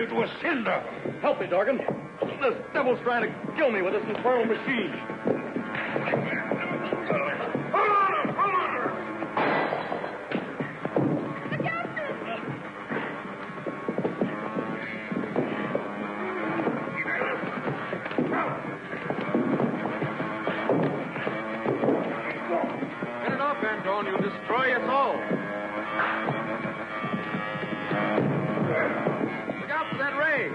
you to a cinder. Help me, Dorgan. This devil's trying to kill me with this infernal machine. Hold on! Get it off, Anton. You'll destroy us all. Look out for that ray.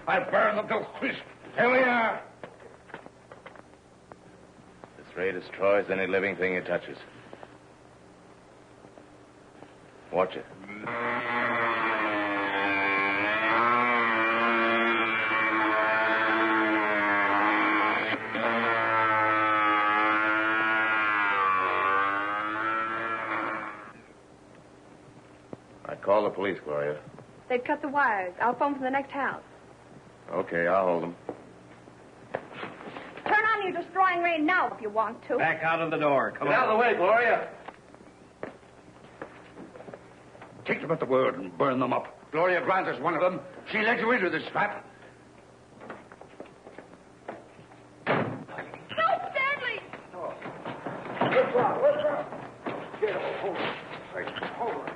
I'll burn them to a crisp. Here we are. This ray destroys any living thing it touches. Watch it. I'd call the police, Gloria. They've cut the wires. I'll phone from the next house. Okay, I'll hold them. Turn on your destroying ray now if you want to. Back out of the door. Come on. Get out of the way, Gloria. Take them at the word and burn them up. Gloria Grant is one of them. She led you into this trap. No, Stanley! Oh. Let's go. Get over. Hold on. Right. Hold on.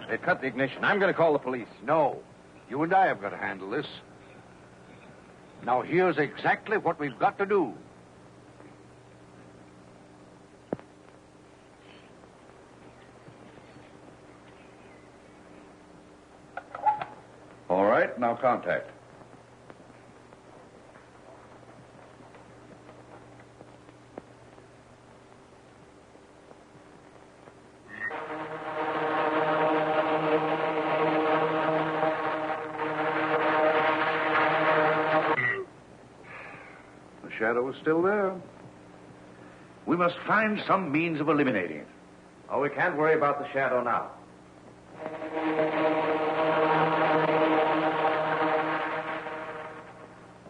They cut the ignition. I'm going to call the police. No. You and I have got to handle this. Now, here's exactly what we've got to do. All right, now contact. The shadow is still there. We must find some means of eliminating it. Oh, we can't worry about the shadow now.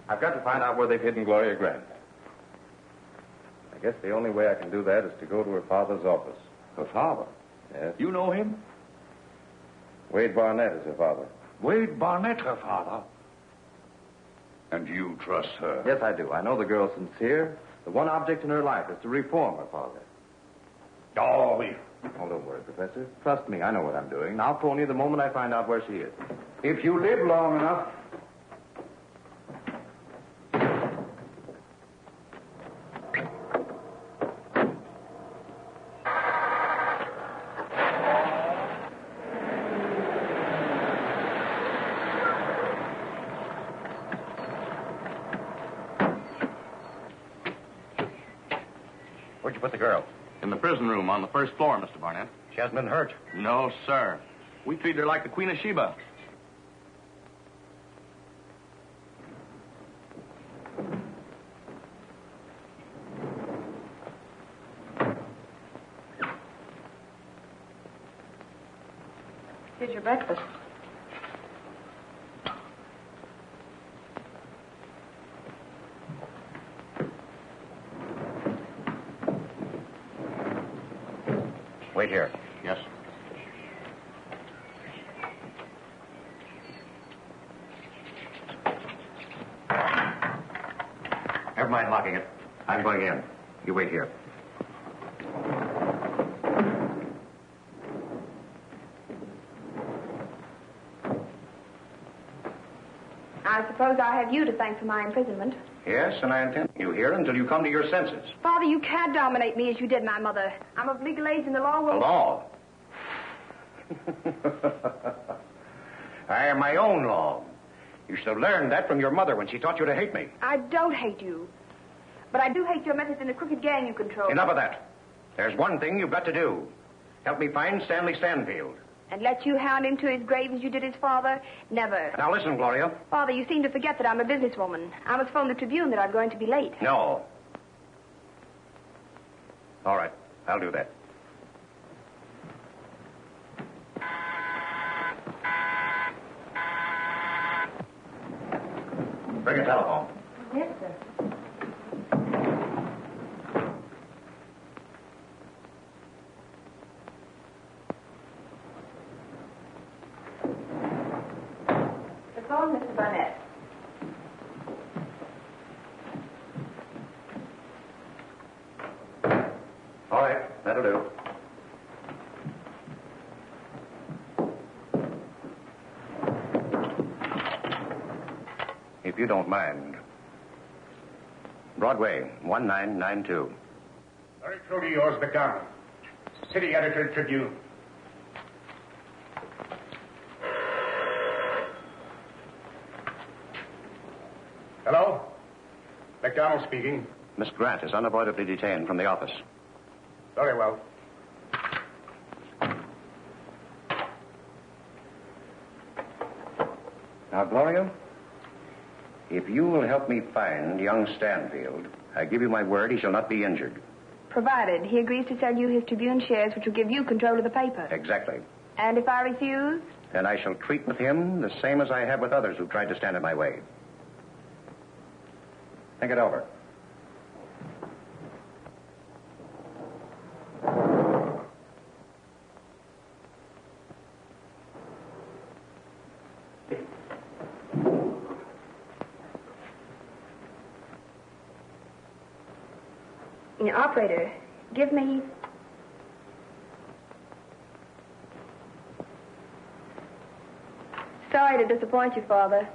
I've got to find out where they've hidden Gloria Grant. I guess the only way I can do that is to go to her father's office. Her father? Yes. You know him? Wade Barnett is her father. Wade Barnett, her father. And you trust her? Yes, I do. I know the girl's sincere. The one object in her life is to reform her father. Oh, Oh, don't worry, Professor. Trust me, I know what I'm doing. And I'll phone you the moment I find out where she is. if you live long enough. Where'd you put the girl? In the prison room on the first floor, Mr. Barnett. She hasn't been hurt. No, sir. We treat her like the Queen of Sheba. Here's your breakfast. Wait here. Yes. Never mind locking it. I'm going in. You wait here. I suppose I have you to thank for my imprisonment. Yes, and I intend you here until you come to your senses. Father, you can't dominate me as you did my mother. I'm of legal age and the law will... The law? I am my own law. You should have learned that from your mother when she taught you to hate me. I don't hate you. But I do hate your methods in the crooked gang you control. Enough of that. There's one thing you've got to do. Help me find Stanley Stanfield. And let you hound him to his grave as you did his father? Never. Now listen, Gloria. Father, you seem to forget that I'm a businesswoman. I must phone the Tribune that I'm going to be late. No. All right. I'll do that. Bring a telephone. Yes, sir. The phone, Mr. Barnett. All right. That'll do. If you don't mind. Broadway, 1992. Very truly yours, McDonald. City Editor, Tribune. Hello? McDonald speaking. Miss Grant is unavoidably detained from the office. Very well. Now, Gloria, if you will help me find young Stanfield, I give you my word he shall not be injured. Provided he agrees to sell you his Tribune shares, which will give you control of the paper. Exactly. And if I refuse? Then I shall treat with him the same as I have with others who tried to stand in my way. Think it over. Operator, give me... Sorry to disappoint you, Father.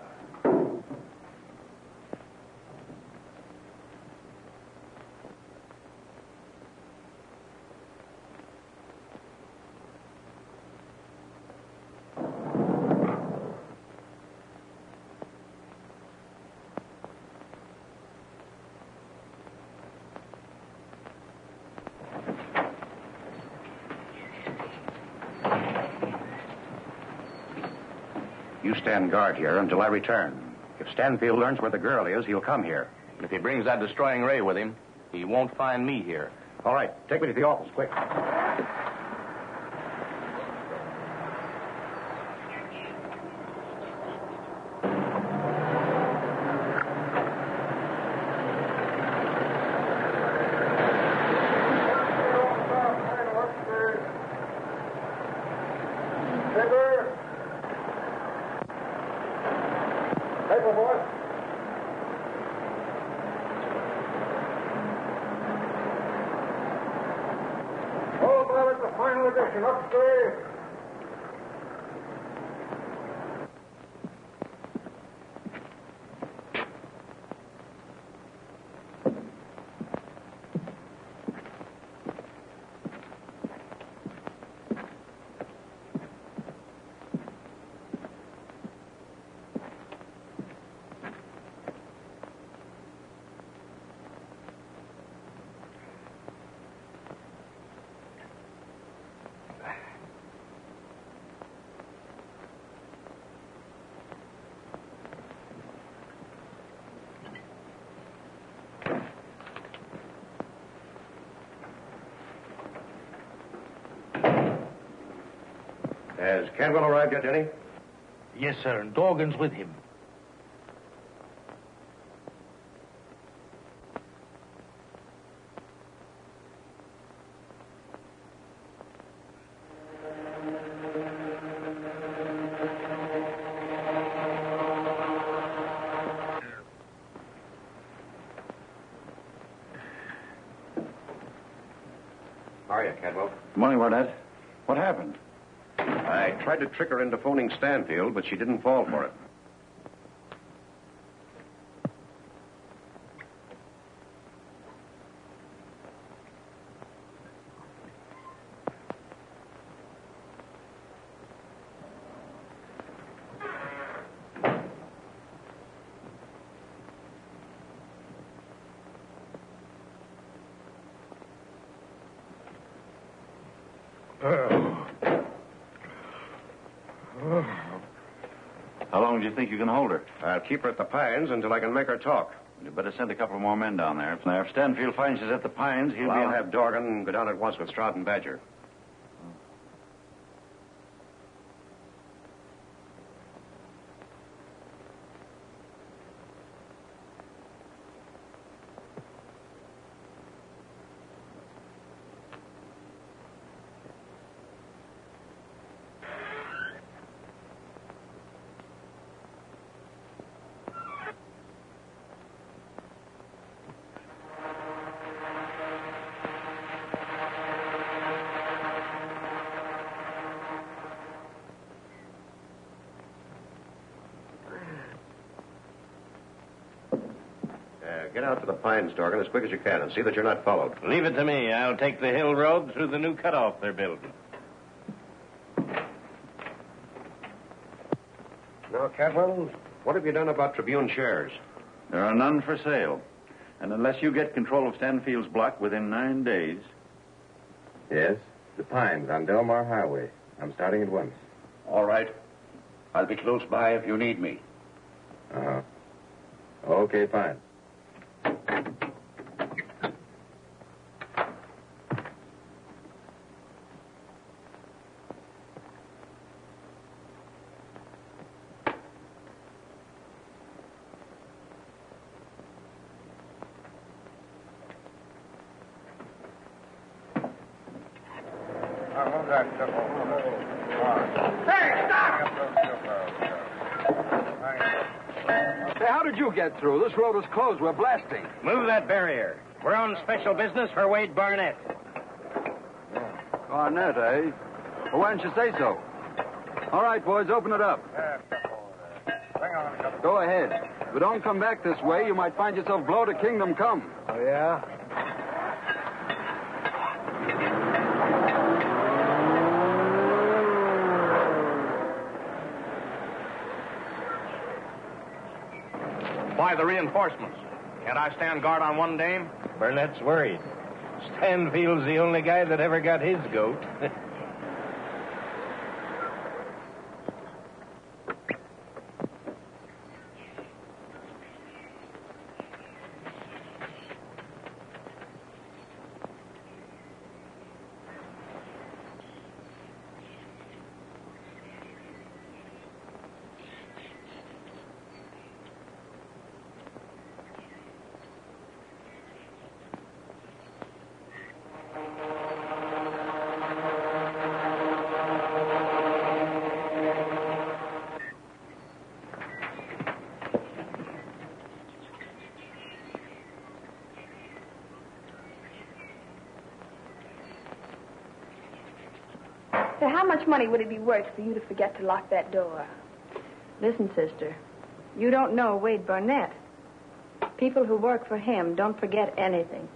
You stand guard here until I return. If Stanfield learns where the girl is, he'll come here. If he brings that destroying ray with him, he won't find me here. All right, take me to the office, quick. Final edition, upstairs. Has Cantwell arrived yet, Denny? Yes, sir, and Dorgan's with him. are you, Cadwell? Good morning, Barnett. What happened? I tried to trick her into phoning Stanfield, but she didn't fall for it. How long do you think you can hold her? I'll keep her at the Pines until I can make her talk. You better send a couple more men down there. Now, if Stanfield finds she's at the Pines, he'll I'll have Dorgan go down at once with Stroud and Badger. Get out to the Pines, Dorgan, as quick as you can, and see that you're not followed. Leave it to me. I'll take the hill road through the new cutoff they're building. Now, Cadwell, what have you done about Tribune shares? There are none for sale. And unless you get control of Stanfield's block within 9 days... Yes, the Pines on Delmar Highway. I'm starting at once. All right. I'll be close by if you need me. Uh-huh. Okay, fine. Hey, how did you get through? This road is closed. We're blasting. Move that barrier. We're on special business for Wade Barnett. Barnett, eh? Well, why didn't you say so? All right, boys, open it up. Go ahead. If you don't come back this way, you might find yourself blow to kingdom come. Oh, yeah? Why the reinforcements? Can't I stand guard on one dame? Burnett's worried. Stanfield's the only guy that ever got his goat. So how much money would it be worth for you to forget to lock that door? Listen, sister, you don't know Wade Barnett. People who work for him don't forget anything.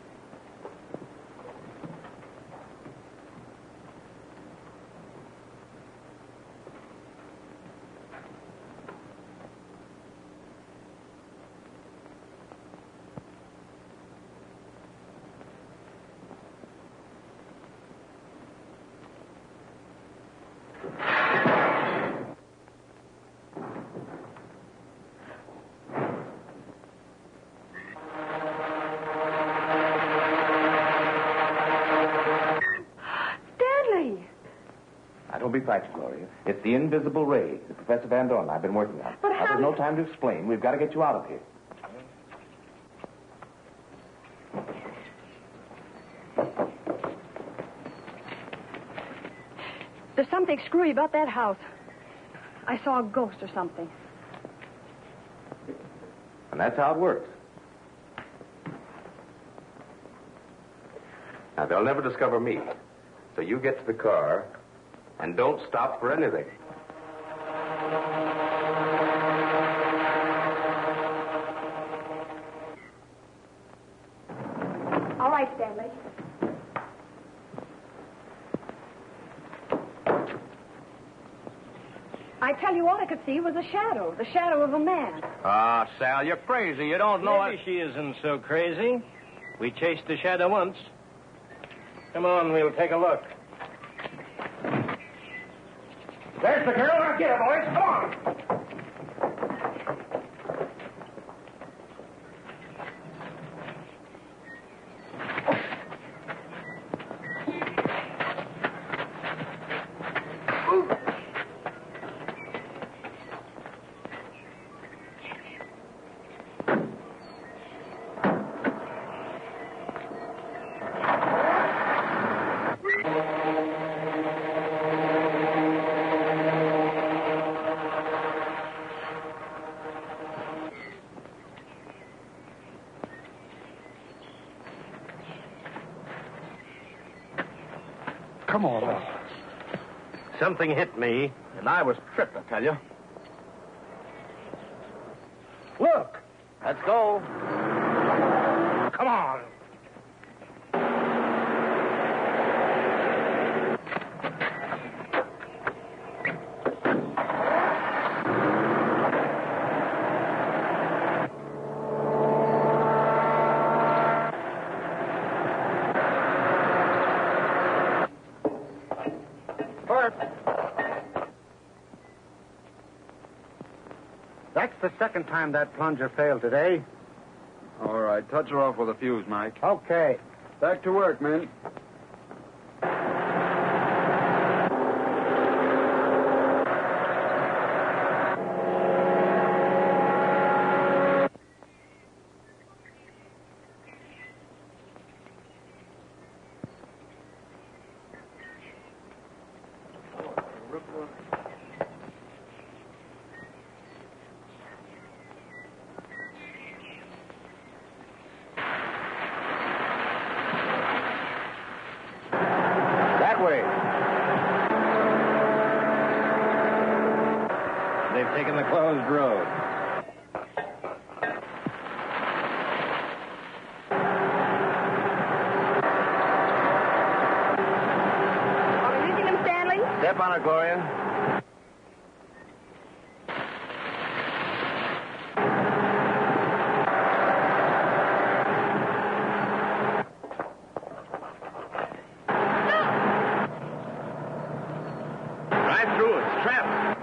Don't be frightened, Gloria. It's the invisible ray that Professor Van Dorn and I have been working on. But now, how... there's no time to explain. We've got to get you out of here. There's something screwy about that house. I saw a ghost or something. And that's how it works. Now, they'll never discover me. So you get to the car and don't stop for anything. All right, Stanley. I tell you, all I could see was a shadow, the shadow of a man. Ah, Sal, you're crazy. You don't know Maybe she isn't so crazy. We chased the shadow once. Come on, we'll take a look. There's the girl. Now get her, boys. Come on. Come on. Something hit me, and I was tripped, I tell you. Look! Let's go. Come on! That's the second time that plunger failed today. All right, touch her off with a fuse, Mike. Okay. Back to work, men. They've taken the closed road. Are we losing them, Stanley? Step on it, Gloria. Drive through it. It's trapped.